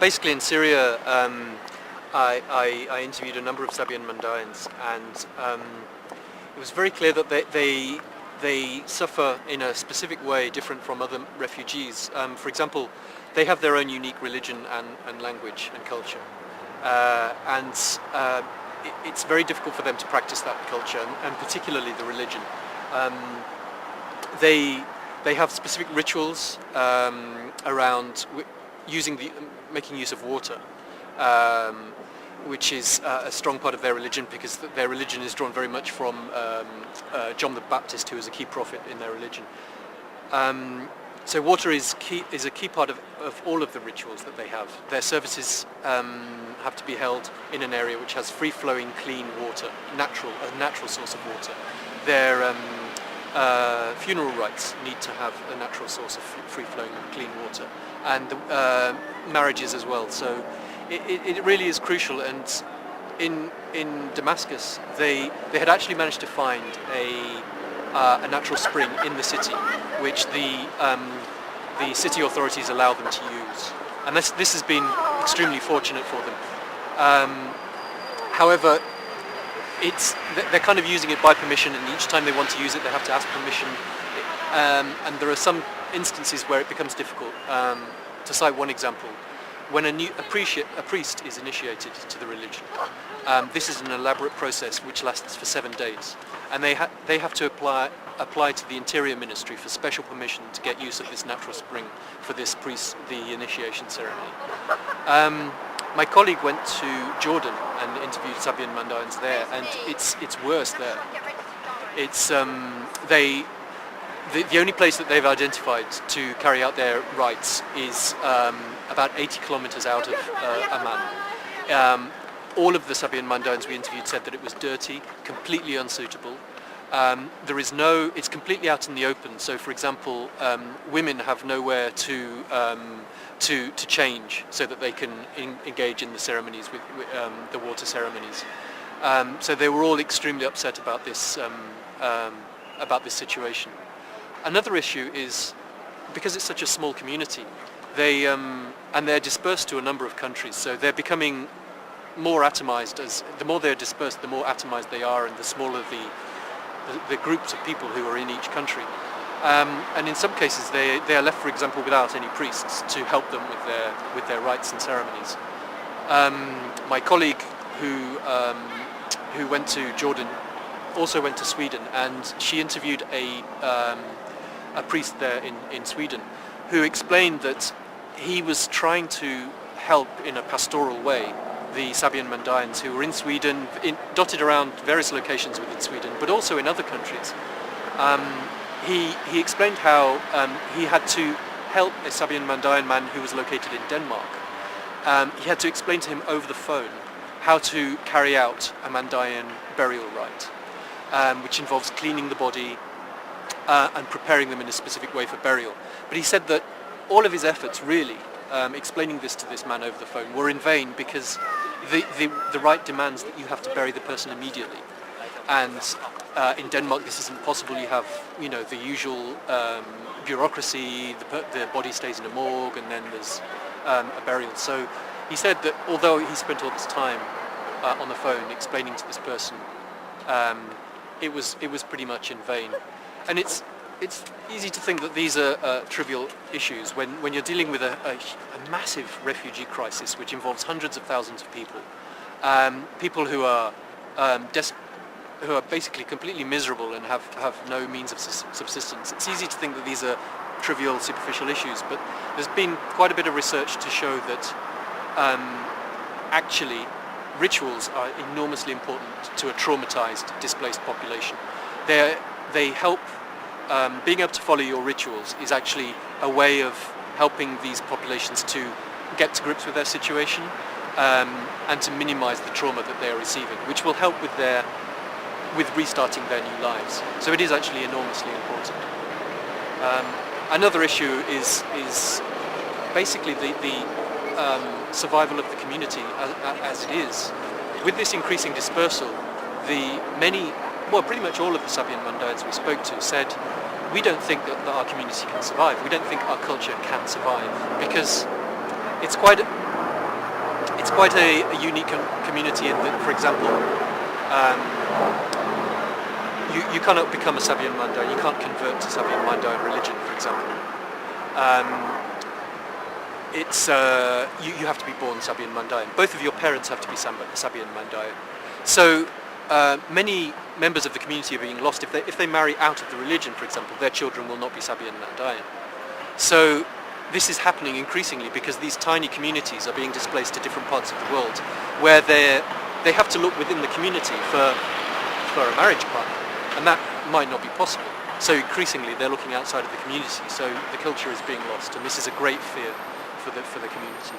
Basically, in Syria, I interviewed a number of Sabian Mandayans, and it was very clear that they suffer in a specific way different from other refugees. For example, they have their own unique religion and language and culture, and it's very difficult for them to practice that culture, and particularly the religion. They have specific rituals around making use of water, which is a strong part of their religion, because their religion is drawn very much from John the Baptist, who is a key prophet in their religion. So water is a key part of all of the rituals that they have. Their services have to be held in an area which has free-flowing, clean water, a natural source of water. Their funeral rites need to have a natural source of free-flowing, clean water, and marriages as well. So it really is crucial. And in Damascus, they had actually managed to find a natural spring in the city, which the city authorities allow them to use, and this has been extremely fortunate for them. However, they're kind of using it by permission, and each time they want to use it, they have to ask permission. And there are some instances where it becomes difficult. To cite one example, when a priest is initiated to the religion, this is an elaborate process which lasts for 7 days, and they have to apply to the Interior Ministry for special permission to get use of this natural spring for the initiation ceremony. My colleague went to Jordan and interviewed Sabian Mandayans there, and it's worse there. It's the only place that they've identified to carry out their rites is about 80 kilometers out of Amman. All of the Sabian Mandayans we interviewed said that it was dirty, completely unsuitable. It's completely out in the open. So, for example, women have nowhere to change so that they can engage in the ceremonies, with the water ceremonies. So they were all extremely upset about this situation. Another issue is, because it's such a small community, they're dispersed to a number of countries, so they're becoming more atomized. The more they're dispersed, the more atomized they are, and the smaller the groups of people who are in each country. And in some cases they are left, for example, without any priests to help them with their rites and ceremonies. My colleague who went to Jordan also went to Sweden, and she interviewed a priest there in Sweden, who explained that he was trying to help in a pastoral way the Sabian Mandayans who were in Sweden, dotted around various locations within Sweden, but also in other countries. He explained how he had to help a Sabian Mandayan man who was located in Denmark. He had to explain to him over the phone how to carry out a Mandayan burial rite, which involves cleaning the body and preparing them in a specific way for burial. But he said that all of his efforts, really, explaining this to this man over the phone, were in vain, because the rite demands that you have to bury the person immediately. And in Denmark this isn't possible. You have, the usual bureaucracy, the body stays in a morgue, and then there's a burial. So he said that although he spent all this time on the phone explaining to this person, it was pretty much in vain. And it's easy to think that these are trivial issues when you're dealing with a massive refugee crisis which involves hundreds of thousands of people, people who are basically completely miserable and have no means of subsistence. It's easy to think that these are trivial, superficial issues, but there's been quite a bit of research to show that actually rituals are enormously important to a traumatized, displaced population. They help. Being able to follow your rituals is actually a way of helping these populations to get to grips with their situation and to minimize the trauma that they are receiving, which will help with restarting their new lives. So it is actually enormously important. Another issue is basically the survival of the community as it is. With this increasing dispersal, pretty much all of the Sabian Mandayans we spoke to said, we don't think that our community can survive. We don't think our culture can survive, because it's quite a unique community in that, for example, you cannot become a Sabian Mandaean. You can't convert to Sabian Mandaean religion, for example. You have to be born Sabian Mandaean. Both of your parents have to be Sabian Mandaean. So many members of the community are being lost. If they marry out of the religion, for example, their children will not be Sabian Mandaean. So this is happening increasingly because these tiny communities are being displaced to different parts of the world, where they have to look within the community for a marriage partner, and that might not be possible. So increasingly they're looking outside of the community. So the culture is being lost, and this is a great fear for the community.